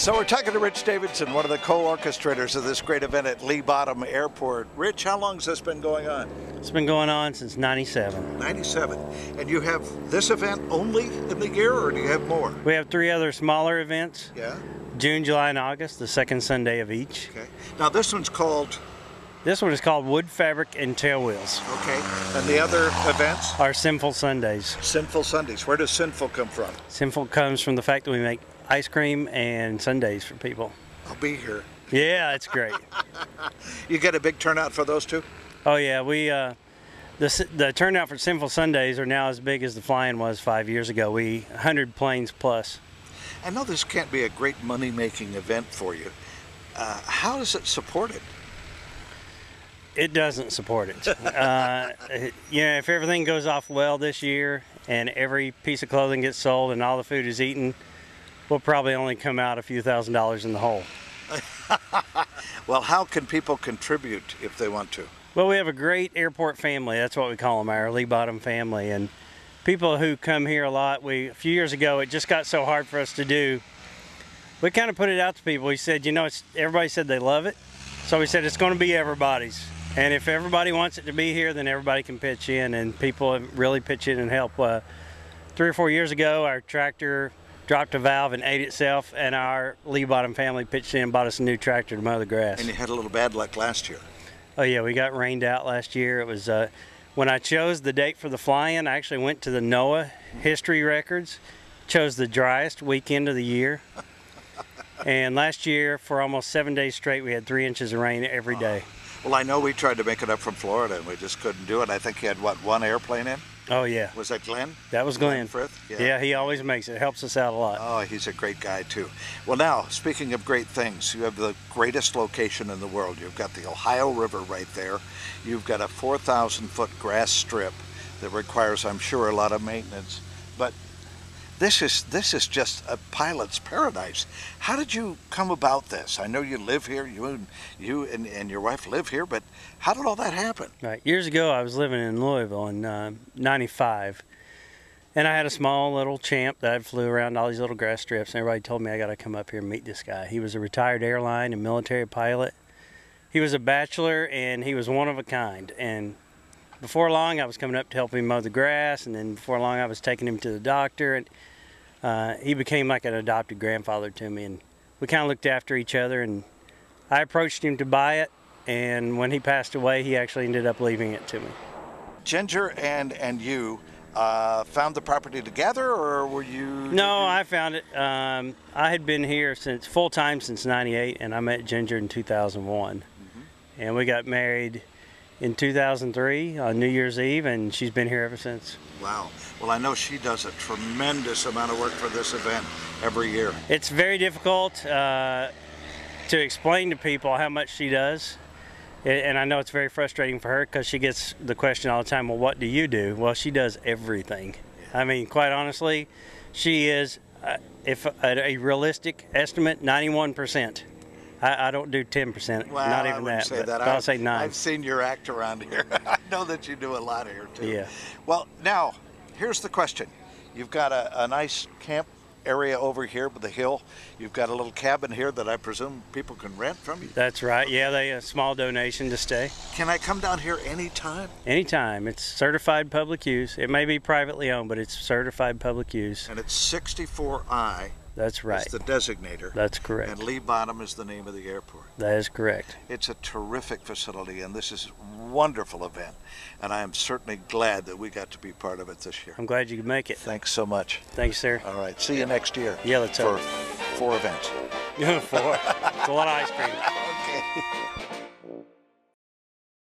So we're talking to Rich Davidson, one of the co-orchestrators of this great event at Lee Bottom Airport. Rich, how long has this been going on? It's been going on since '97. 97. And you have this event only in the year, or do you have more? We have 3 other smaller events. Yeah. June, July, and August, the second Sunday of each. Okay. Now this one's called? This one is called Wood, Fabric, and Tail Wheels. Okay. And the other events? Our Sinful Sundays. Sinful Sundays. Where does sinful come from? Sinful comes from the fact that we make ice cream and sundaes for people. I'll be here. Yeah, it's great. You get a big turnout for those two? Oh yeah, we the turnout for Sinful Sundays are now as big as the flying was 5 years ago. 100 planes plus. I know this can't be a great money-making event for you. How does it support it? It doesn't support it. You know, if everything goes off well this year and every piece of clothing gets sold and all the food is eaten, we'll probably only come out a few $1,000s in the hole. Well, how can people contribute if they want to? Well, we have a great airport family. That's what we call them, our Lee Bottom family. And people who come here a lot, a few years ago, it just got so hard for us to do. We kind of put it out to people. We said, you know, everybody said they love it. So we said it's going to be everybody's. And if everybody wants it to be here, then everybody can pitch in. And people have really pitched in and helped. 3 or 4 years ago, our tractor dropped a valve and ate itself, and our Lee Bottom family pitched in and bought us a new tractor to mow the grass. And you had a little bad luck last year. Oh yeah, we got rained out last year. It was when I chose the date for the fly-in, I actually went to the NOAA history records, chose the driest weekend of the year. And last year, for almost 7 days straight, we had 3 inches of rain every day. Well, I know we tried to make it up from Florida, and we just couldn't do it. I think you had, what, 1 airplane in? Oh yeah. Was that Glenn? That was Glenn. Frith? Yeah, he always makes it. Helps us out a lot. Oh, he's a great guy too. Well, now, speaking of great things, you have the greatest location in the world. You've got the Ohio River right there. You've got a 4,000-foot grass strip that requires, I'm sure, a lot of maintenance. But this is just a pilot's paradise. How did you come about this? I know you live here, you and your wife live here, but how did all that happen? Right. Years ago, I was living in Louisville in '95, and I had a small little Champ that I flew around all these little grass strips, and everybody told me I got to come up here and meet this guy. He was a retired airline and military pilot. He was a bachelor, and he was one of a kind. And before long, I was coming up to help him mow the grass, and then before long, I was taking him to the doctor, and he became like an adopted grandfather to me, and we kind of looked after each other. And I approached him to buy it, and when he passed away, he actually ended up leaving it to me. Ginger and you found the property together, or were you? No, I found it. I had been here full time since '98, and I met Ginger in 2001, and we got married in 2003 on New Year's Eve, and she's been here ever since. Wow. Well, I know she does a tremendous amount of work for this event every year. It's very difficult to explain to people how much she does, and I know it's very frustrating for her because she gets the question all the time, well, what do you do? Well, she does everything. Yeah. I mean, quite honestly, she is, if a realistic estimate, 91%. I don't do 10%, well, not even that, but I'll say 9. I've seen your act around here. I know that you do a lot here too. Yeah. Well, now, here's the question. You've got a nice camp area over here with the hill. You've got a little cabin here that I presume people can rent from you? That's right. Yeah, a small donation to stay. Can I come down here anytime? Anytime. It's certified public use. It may be privately owned, but it's certified public use. And it's 64I. That's right. It's the designator. That's correct. And Lee Bottom is the name of the airport. That is correct. It's a terrific facility, and this is a wonderful event. And I am certainly glad that we got to be part of it this year. I'm glad you could make it. Thanks so much. Thanks, sir. All right. See you next year. Yeah, let's hope. For 4 events. 4. It's a lot of ice cream. Okay.